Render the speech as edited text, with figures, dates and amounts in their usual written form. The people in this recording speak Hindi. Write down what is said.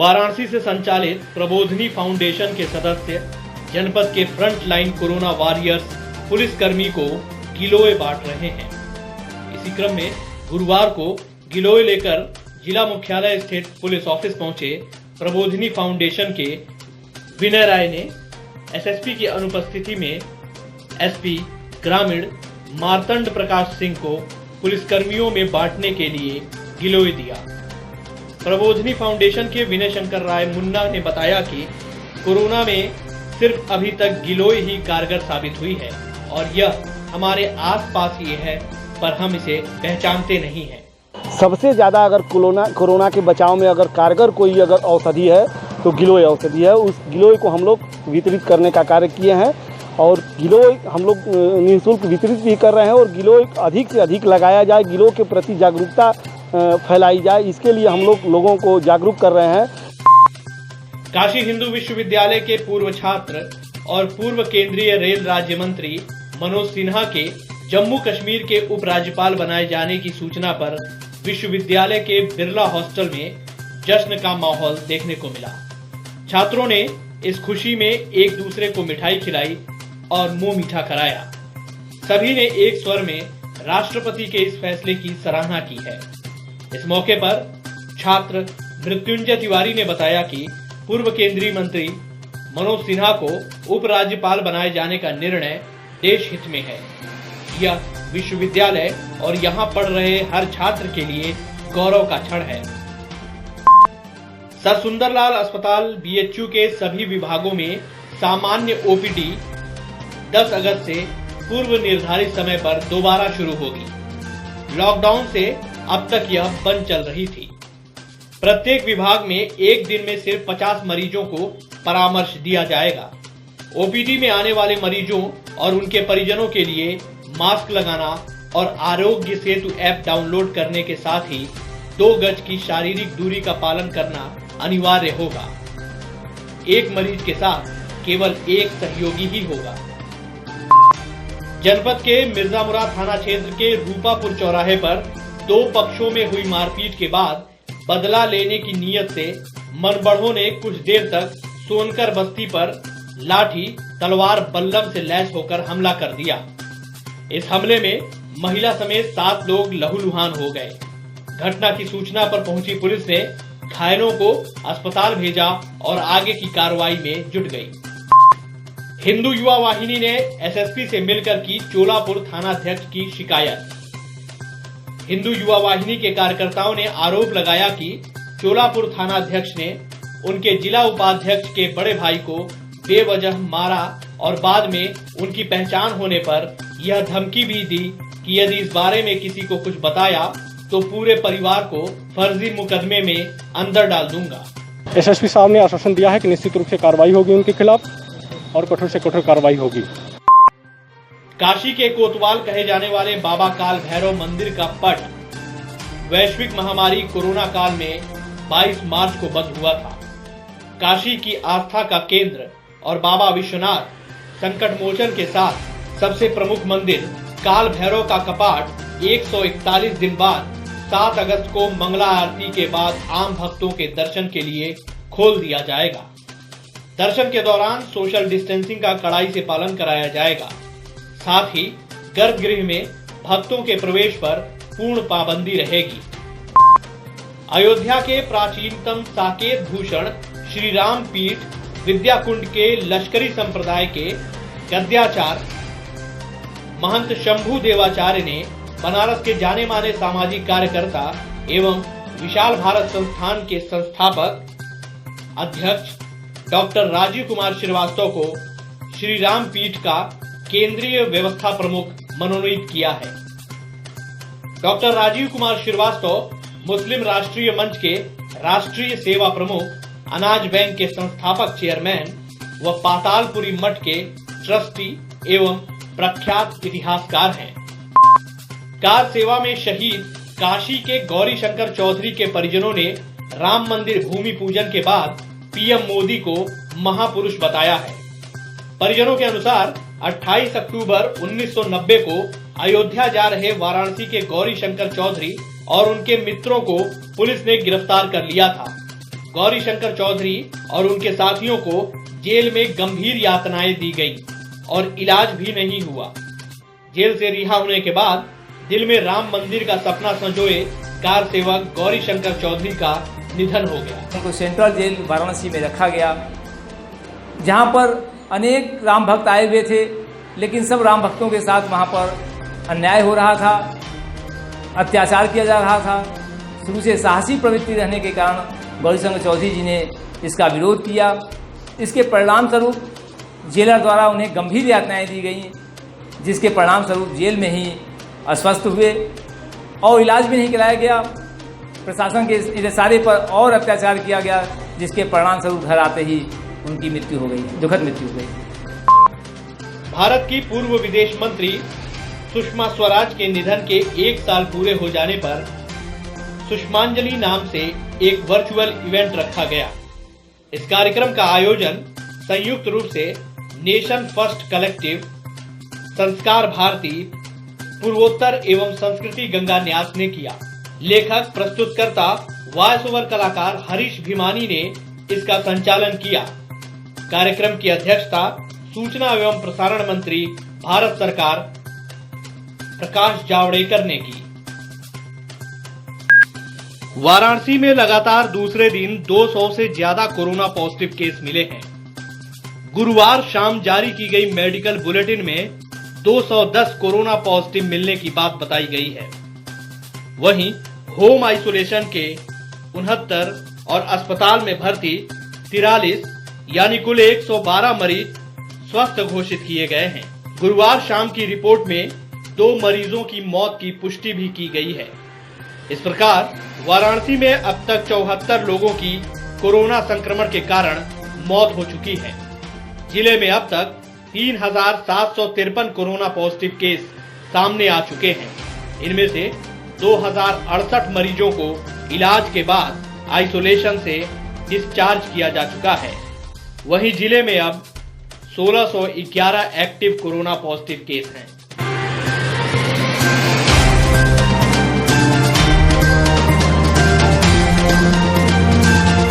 वाराणसी से संचालित प्रबोधिनी फाउंडेशन के सदस्य जनपद के फ्रंट लाइन कोरोना वॉरियर्स पुलिसकर्मी को गिलोय बांट रहे हैं। इसी क्रम में गुरुवार को गिलोय लेकर जिला मुख्यालय स्थित पुलिस ऑफिस पहुंचे प्रबोधिनी फाउंडेशन के विनय राय ने एसएसपी की अनुपस्थिति में एसपी ग्रामीण मार्तंड प्रकाश सिंह को पुलिसकर्मियों में बांटने के लिए गिलोय दिया। प्रबोधिनी फाउंडेशन के विनय शंकर राय मुन्ना ने बताया कि कोरोना में सिर्फ अभी तक गिलोय ही कारगर साबित हुई है और यह हमारे आसपास ही है, पर हम इसे पहचानते नहीं हैं। सबसे ज़्यादा अगर कोरोना के बचाव में अगर कारगर कोई अगर औषधि है तो गिलोय औषधि है। उस गिलोय को हम लोग वितरित करने का कार्य किए हैं और गिलोय हम लोग निःशुल्क वितरित भी कर रहे हैं और गिलोय अधिक से अधिक लगाया जाए, गिलोय के प्रति जागरूकता फैलाई जाए, इसके लिए हम लोगों को जागरूक कर रहे हैं। काशी हिंदू विश्वविद्यालय के पूर्व छात्र और पूर्व केंद्रीय रेल राज्य मंत्री मनोज सिन्हा के जम्मू कश्मीर के उपराज्यपाल बनाए जाने की सूचना पर विश्वविद्यालय के बिरला हॉस्टल में जश्न का माहौल देखने को मिला। छात्रों ने इस खुशी में एक दूसरे को मिठाई खिलाई और मुंह मीठा कराया। सभी ने एक स्वर में राष्ट्रपति के इस फैसले की सराहना की है। इस मौके पर छात्र मृत्युंजय तिवारी ने बताया कि पूर्व केंद्रीय मंत्री मनोज सिन्हा को उपराज्यपाल बनाए जाने का निर्णय देश हित में है। यह विश्वविद्यालय और यहाँ पढ़ रहे हर छात्र के लिए गौरव का क्षण है। सर सुंदरलाल अस्पताल बीएचयू के सभी विभागों में सामान्य ओपीडी 10 अगस्त से पूर्व निर्धारित समय पर दोबारा शुरू होगी। लॉकडाउन से अब तक यह बंद चल रही थी। प्रत्येक विभाग में एक दिन में सिर्फ 50 मरीजों को परामर्श दिया जाएगा। ओपीडी में आने वाले मरीजों और उनके परिजनों के लिए मास्क लगाना और आरोग्य सेतु ऐप डाउनलोड करने के साथ ही 2 गज की शारीरिक दूरी का पालन करना अनिवार्य होगा। एक मरीज के साथ केवल एक सहयोगी ही होगा। जनपद के मिर्जामुरा थाना क्षेत्र के रूपापुर चौराहे पर 2 पक्षों में हुई मारपीट के बाद बदला लेने की नीयत से मनबढ़ों ने कुछ देर तक सोनकर बस्ती पर लाठी, तलवार, बल्लम से लैस होकर हमला कर दिया। इस हमले में महिला समेत 7 लोग लहूलुहान हो गए। घटना की सूचना पर पहुंची पुलिस ने घायलों को अस्पताल भेजा और आगे की कार्रवाई में जुट गई। हिंदू युवा वाहिनी ने एसएसपी से मिलकर की चोलापुर थानाध्यक्ष की शिकायत। हिंदू युवा वाहिनी के कार्यकर्ताओं ने आरोप लगाया कि चोलापुर थानाध्यक्ष ने उनके जिला उपाध्यक्ष के बड़े भाई को बेवजह मारा और बाद में उनकी पहचान होने पर यह धमकी भी दी कि यदि इस बारे में किसी को कुछ बताया तो पूरे परिवार को फर्जी मुकदमे में अंदर डाल दूंगा। एसएसपी साहब ने आश्वासन दिया है कि निश्चित रूप से कार्रवाई होगी उनके खिलाफ और कठोर से कठोर कार्रवाई होगी। काशी के कोतवाल कहे जाने वाले बाबा काल भैरव मंदिर का पट वैश्विक महामारी कोरोना काल में 22 मार्च को बंद हुआ था। काशी की आस्था का केंद्र और बाबा विश्वनाथ संकट मोचन के साथ सबसे प्रमुख मंदिर काल भैरव का कपाट 141 दिन बाद 7 अगस्त को मंगला आरती के बाद आम भक्तों के दर्शन के लिए खोल दिया जाएगा। दर्शन के दौरान सोशल डिस्टेंसिंग का कड़ाई से पालन कराया जाएगा। साथ ही गर्भगृह में भक्तों के प्रवेश पर पूर्ण पाबंदी रहेगी। अयोध्या के प्राचीनतम साकेत भूषण श्री राम पीठ विद्याकुंड के लश्करी संप्रदाय के गद्याचार्य महंत शंभू देवाचार्य ने बनारस के जाने माने सामाजिक कार्यकर्ता एवं विशाल भारत संस्थान के संस्थापक अध्यक्ष डॉक्टर राजीव कुमार श्रीवास्तव को श्री राम पीठ का केंद्रीय व्यवस्था प्रमुख मनोनीत किया है। डॉक्टर राजीव कुमार श्रीवास्तव मुस्लिम राष्ट्रीय मंच के राष्ट्रीय सेवा प्रमुख, अनाज बैंक के संस्थापक चेयरमैन व पातालपुरी मठ के ट्रस्टी एवं प्रख्यात इतिहासकार हैं। कार सेवा में शहीद काशी के गौरी शंकर चौधरी के परिजनों ने राम मंदिर भूमि पूजन के बाद पीएम मोदी को महापुरुष बताया है। परिजनों के अनुसार 28 अक्टूबर 1990 को अयोध्या जा रहे वाराणसी के गौरी शंकर चौधरी और उनके मित्रों को पुलिस ने गिरफ्तार कर लिया था। गौरीशंकर चौधरी और उनके साथियों को जेल में गंभीर यातनाएं दी गई और इलाज भी नहीं हुआ। जेल से रिहा होने के बाद दिल में राम मंदिर का सपना संजोए कार सेवक गौरीशंकर चौधरी का निधन हो गया। उनको सेंट्रल जेल वाराणसी में रखा गया, जहां पर अनेक राम भक्त आए हुए थे, लेकिन सब राम भक्तों के साथ वहां पर अन्याय हो रहा था, अत्याचार किया जा रहा था। शुरू से साहसी प्रवृत्ति रहने के कारण गौरीशंकर चौधरी जी ने इसका विरोध किया। इसके परिणाम स्वरूप जेलर द्वारा उन्हें गंभीर यातनाएं दी गई, जिसके परिणाम स्वरूप जेल में ही अस्वस्थ हुए और इलाज भी नहीं कराया गया। प्रशासन के इशारे पर और अत्याचार किया गया, जिसके परिणाम स्वरूप घर आते ही उनकी मृत्यु हो गई, दुखद मृत्यु हो गई। भारत की पूर्व विदेश मंत्री सुषमा स्वराज के निधन के 1 साल पूरे हो जाने पर सुषमांजलि नाम से एक वर्चुअल इवेंट रखा गया। इस कार्यक्रम का आयोजन संयुक्त रूप से नेशन फर्स्ट कलेक्टिव, संस्कार भारती, पूर्वोत्तर एवं संस्कृति गंगा न्यास ने किया। लेखक, प्रस्तुतकर्ता, वॉइस ओवर कलाकार हरीश भीमानी ने इसका संचालन किया। कार्यक्रम की अध्यक्षता सूचना एवं प्रसारण मंत्री भारत सरकार प्रकाश जावड़ेकर ने की। वाराणसी में लगातार दूसरे दिन 200 से ज्यादा कोरोना पॉजिटिव केस मिले हैं। गुरुवार शाम जारी की गई मेडिकल बुलेटिन में 210 कोरोना पॉजिटिव मिलने की बात बताई गई है। वहीं होम आइसोलेशन के 69 और अस्पताल में भर्ती 43 यानी कुल 112 मरीज स्वस्थ घोषित किए गए हैं। गुरुवार शाम की रिपोर्ट में 2 मरीजों की मौत की पुष्टि भी की गई है। इस प्रकार वाराणसी में अब तक 74 लोगों की कोरोना संक्रमण के कारण मौत हो चुकी है। जिले में अब तक 3753 कोरोना पॉजिटिव केस सामने आ चुके हैं। इनमें से 2068 मरीजों को इलाज के बाद आइसोलेशन से डिस्चार्ज किया जा चुका है। वहीं जिले में अब 1611 एक्टिव कोरोना पॉजिटिव केस हैं।